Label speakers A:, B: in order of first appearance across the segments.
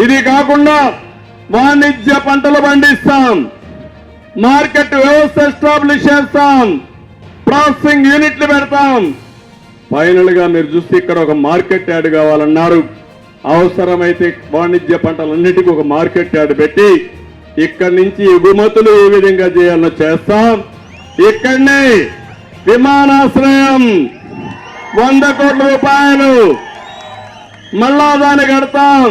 A: ఇది కాకుండా వాణిజ్య పంటలు పండిస్తాం, మార్కెట్ వ్యవస్థ ఎస్టాబ్లిష్ చేస్తాం, ప్రాసెసింగ్ యూనిట్లు పెడతాం. ఫైనల్ గా మీరు చూస్తే ఇక్కడ ఒక మార్కెట్ యార్డ్ కావాలన్నారు. అవసరమైతే వాణిజ్య పంటలన్నిటికీ ఒక మార్కెట్ యార్డ్ పెట్టి ఇక్కడి నుంచి ఎగుమతులు ఏ విధంగా చేయాలో చేస్తాం. ఇక్కడనే విమానాశ్రయం 100 కోట్ల రూపాయలు మళ్ళా దాన్ని కడతాం.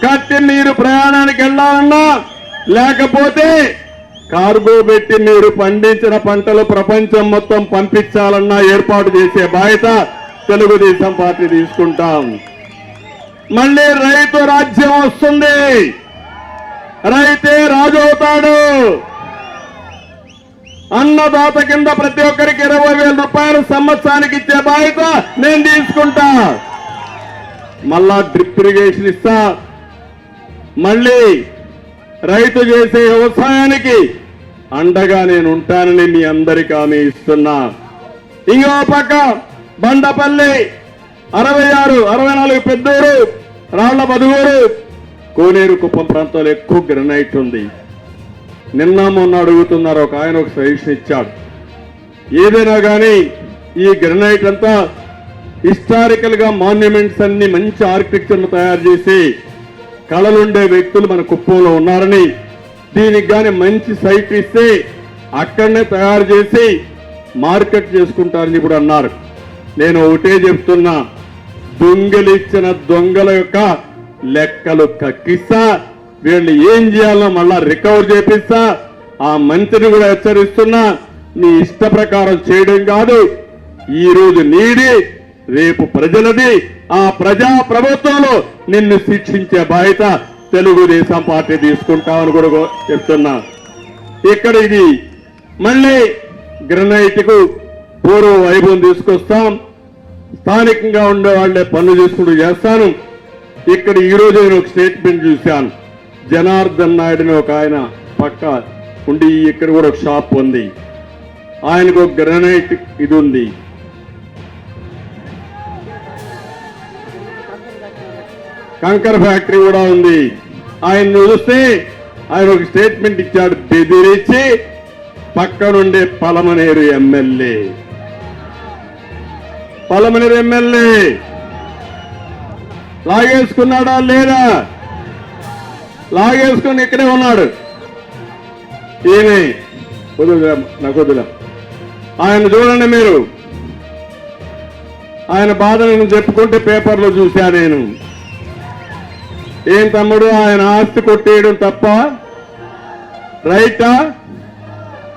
A: కట్టి మీరు ప్రయాణానికి వెళ్ళాలన్నా లేకపోతే కార్గో పెట్టి మీరు పండించిన పంటలు ప్రపంచం మొత్తం పంపించాలన్నా ఏర్పాటు చేసే బాధ్యత తెలుగుదేశం పార్టీ తీసుకుంటాం. మళ్ళీ రైతు రాజ్యం వస్తుంది, రైతే రాజు అవుతాడు. అన్నదాత కింద ప్రతి ఒక్కరికి 20,000 రూపాయలు సంవత్సరానికి ఇచ్చే బాధ్యత నేను తీసుకుంటా. మళ్ళా డ్రిప్ ఇరిగేషన్ ఇస్తా. మళ్ళీ రైతు చేసే వ్యవసాయానికి అండగా నేను ఉంటానని మీ అందరికీ హామీ ఇస్తున్నా. ఇంకో పక్క బండపల్లి 66, 64 పెద్దూరు, రాళ్ల బదుగూరు, కోనేరు కుప్పం ప్రాంతాల్లో ఎక్కువ గ్రనైట్ ఉంది. నిన్న మొన్న అడుగుతున్నారు, ఒక ఆయన ఒక సజెషన్ ఇచ్చాడు. ఏదైనా కానీ ఈ గ్రనైట్ అంతా హిస్టారికల్ గా మాన్యుమెంట్స్ అన్ని మంచి ఆర్కిటెక్చర్ను తయారు చేసి కళలుండే వ్యక్తులు మన కుప్పంలో ఉన్నారని, దీనికి కానీ మంచి సైట్ ఇస్తే అక్కడనే తయారు చేసి మార్కెట్ చేసుకుంటారని ఇప్పుడు అన్నారు. నేను ఒకటే చెప్తున్నా, దొంగలిచ్చిన దొంగల యొక్క లెక్కలు కక్కిస్తా. వీళ్ళు ఏం చేయాలో మళ్ళా రికవర్ చేపిస్తా. ఆ మంత్రిని కూడా హెచ్చరిస్తున్నా, నీ ఇష్ట ప్రకారం చేయడం కాదు, ఈ రోజు నీది, రేపు ప్రజలది. ఆ ప్రజా ప్రభుత్వంలో నిన్ను శిక్షించే బాధ్యత తెలుగుదేశం పార్టీ తీసుకుంటామని కూడా చెప్తున్నా. ఇక్కడ ఇది మళ్ళీ గ్రనైట్ కు పూర్వ వైభవం తీసుకొస్తాం. స్థానికంగా ఉండే వాళ్లే పనులు చేసుకుంటూ చేస్తాను. ఇక్కడ ఈ రోజు నేను ఒక స్టేట్మెంట్ చూశాను. జనార్దన్ నాయుడుని ఒక ఆయన పక్క ఉండి ఇక్కడ కూడా ఒక షాప్ ఉంది. ఆయనకు ఒక గ్రనైట్ ఇది ఉంది. కంకర్ ఫ్యాక్టరీ కూడా ఉంది. ఆయన చూస్తే ఆయన ఒక స్టేట్మెంట్ ఇచ్చాడు, బెదిరించి పక్కనుండే పలమనేరు ఎమ్మెల్యే లాగేసుకున్నాడా లేదా? లాగేసుకుని ఇక్కడే ఉన్నాడు. ఈయన నకొద్దుల ఆయన చూడండి మీరు. ఆయన బాధ నేను చెప్పుకుంటే పేపర్లో చూశా నేను. ఏం తమ్ముడు, ఆయన ఆస్తి కొట్టేయడం తప్ప రైటా?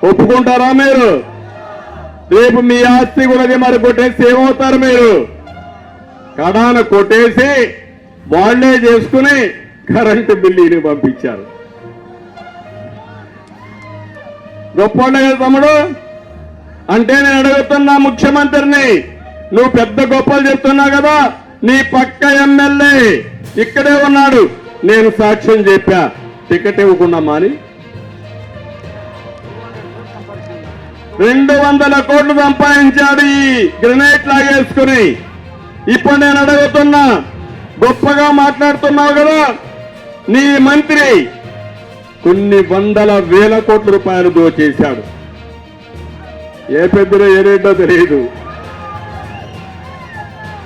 A: ఒప్పుకుంటారా మీరు? రేపు మీ ఆస్తి కూడా మరి కొట్టేసి ఏమవుతారు మీరు? కడాన కొట్టేసి వాళ్లే చేసుకుని కరెంటు బిల్లుని పంపించారు. గొప్ప కదా తమ్ముడు. అంటే నేను అడుగుతున్నా ముఖ్యమంత్రిని, నువ్వు పెద్ద గొప్పలు చెప్తున్నావు కదా, నీ పక్క ఎమ్మెల్యే ఇక్కడే ఉన్నాడు, నేను సాక్ష్యం చెప్పా, టికెట్ ఇవ్వకుండా మాని 200 కోట్లు సంపాదించాడు ఈ గ్రెనైట్ లాగేసుకుని. ఇప్పుడు నేను అడుగుతున్నా, గొప్పగా మాట్లాడుతున్నావు కదా, నీ మంత్రి కొన్ని 100,000 కోట్ల రూపాయలు దోచేశాడు. ఏ పెద్దలో ఏ రేటో తెలియదు.